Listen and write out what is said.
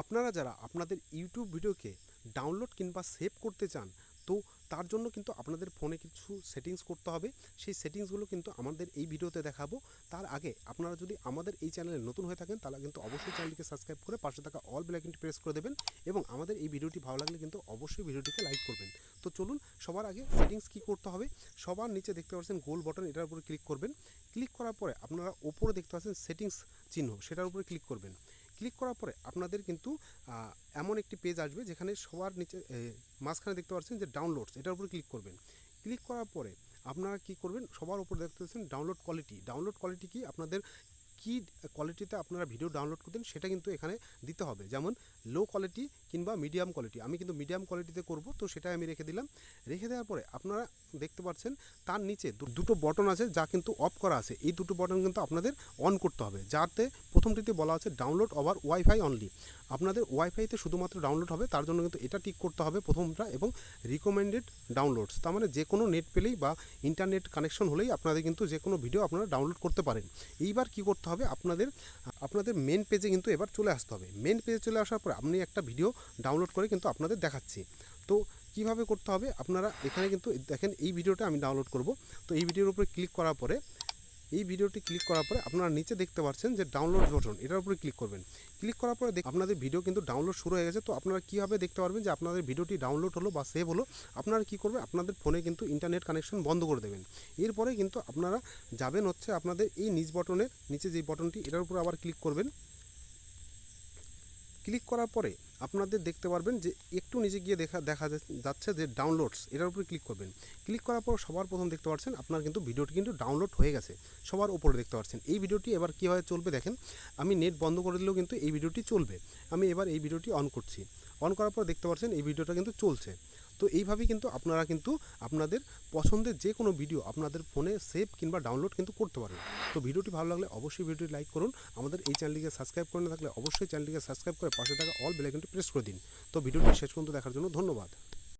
আপনারা যারা আপনাদের ইউটিউব ভিডিওকে ডাউনলোড কিংবা সেভ করতে চান, তো তার জন্য কিন্তু আপনাদের ফোনে কিছু সেটিংস করতে হবে। সেই সেটিংসগুলো কিন্তু আমাদের এই ভিডিওতে দেখাবো। তার আগে আপনারা যদি আমাদের এই চ্যানেলে নতুন হয়ে থাকেন তাহলে কিন্তু অবশ্যই চ্যানেলটিকে সাবস্ক্রাইব করে পাশে থাকা অল বেল আইকনটি প্রেস করে দেবেন এবং আমাদের এই ভিডিওটি ভালো লাগলে কিন্তু অবশ্যই ভিডিওটিকে লাইক করবেন। তো চলুন, সবার আগে সেটিংস কী করতে হবে। সবার নিচে দেখতে পাচ্ছেন গোল বাটন, এটার উপরে ক্লিক করবেন। ক্লিক করার পরে আপনারা ওপরে দেখতে পাচ্ছেন সেটিংস চিহ্ন, সেটার উপরে ক্লিক করবেন। ক্লিক করার পরে আপনাদের কিন্তু এমন একটি পেজ আসবে যেখানে সবার নিচে মাঝখানে দেখতে পাচ্ছেন যে ডাউনলোডস, এটার উপরে ক্লিক করবেন। ক্লিক করার পরে আপনারা কি করবেন, সবার উপরে দেখতে পাচ্ছেন ডাউনলোড কোয়ালিটি। ডাউনলোড কোয়ালিটি কি, আপনাদের কী কোয়ালিটিতে আপনারা ভিডিও ডাউনলোড করতেন সেটা কিন্তু এখানে দিতে হবে। যেমন লো কোয়ালিটি কিংবা মিডিয়াম কোয়ালিটি, আমি কিন্তু মিডিয়াম কোয়ালিটিতে করব, তো সেটাই আমি রেখে দিলাম। রেখে দেওয়ার পরে আপনারা দেখতে পাচ্ছেন তার নিচে দুটো বটন আছে যা কিন্তু অফ করা আছে। এই দুটো বটন কিন্তু আপনাদের অন করতে হবে, যাতে প্রথমটিতে বলা আছে ডাউনলোড ওভার ওয়াইফাই অনলি, আপনাদের ওয়াইফাইতে শুধুমাত্র ডাউনলোড হবে, তার জন্য কিন্তু এটা টিক করতে হবে প্রথমটা। এবং রিকমেন্ডেড ডাউনলোডস, তার মানে যে কোনো নেট পেলেই বা ইন্টারনেট কানেকশন হলেই আপনাদের কিন্তু যে কোনো ভিডিও আপনারা ডাউনলোড করতে পারেন। এইবার কি করতে হবে, আপনাদের মেন পেজে কিন্তু এবার চলে আসতে হবে। মেন পেজে চলে আসার পরে আপনি একটা ভিডিও ডাউনলোড করে কিন্তু আপনাদের দেখাচ্ছি। তো কিভাবে করতে হবে, আপনারা এখানে কিন্তু দেখেন এই ভিডিওটা আমি ডাউনলোড করব। তো এই ভিডিওর উপরে ক্লিক করার পরে আপনারা নিচে দেখতে পাচ্ছেন যে ডাউনলোড বাটন, এটার উপরে ক্লিক করবেন। ক্লিক করার পরে আপনাদের ভিডিও কিন্তু ডাউনলোড শুরু হয়ে গেছে। তো আপনারা কীভাবে দেখতে পারবেন যে আপনাদের ভিডিওটি ডাউনলোড হলো বা সেভ হলো, আপনারা কী করবেন, আপনাদের ফোনে কিন্তু ইন্টারনেট কানেকশন বন্ধ করে দেবেন। এরপরে কিন্তু আপনারা যাবেন হচ্ছে আপনাদের এই নিচ বটনের নিচে যে বটনটি, এটার উপরে আবার ক্লিক করবেন। ক্লিক করার পরে আপনাদের দেখতে পারবেন যে একটু নিচে গিয়ে দেখা যাচ্ছে যে ডাউনলোডস, এটার উপরে ক্লিক করবেন। ক্লিক করার পর সবার প্রথম দেখতে পাচ্ছেন আপনার কিন্তু ভিডিওটি কিন্তু ডাউনলোড হয়ে গেছে, সবার উপরে দেখতে পাচ্ছেন। এই ভিডিওটি এবার কীভাবে চলবে দেখেন, আমি নেট বন্ধ করে দিলেও কিন্তু এই ভিডিওটি চলবে। আমি এবার এই ভিডিওটি অন করছি। অন করার পর দেখতে পাচ্ছেন এই ভিডিওটা কিন্তু চলছে। তো এইভাবেই কিন্তু আপনারা কিন্তু আপনাদের পছন্দের যে কোনো ভিডিও আপনাদের ফোনে সেভ কিংবা ডাউনলোড কিন্তু করতে পারেন। তো ভিডিওটি ভালো লাগলে অবশ্যই ভিডিওটি লাইক করুন। আমাদের এই চ্যানেলটিকে সাবস্ক্রাইব করে না থাকলে অবশ্যই চ্যানেলটিকে সাবস্ক্রাইব করে পাশে থাকা অল বেল আইকনটি প্রেস করে দিন। তো ভিডিওটি শেষ পর্যন্ত দেখার জন্য ধন্যবাদ।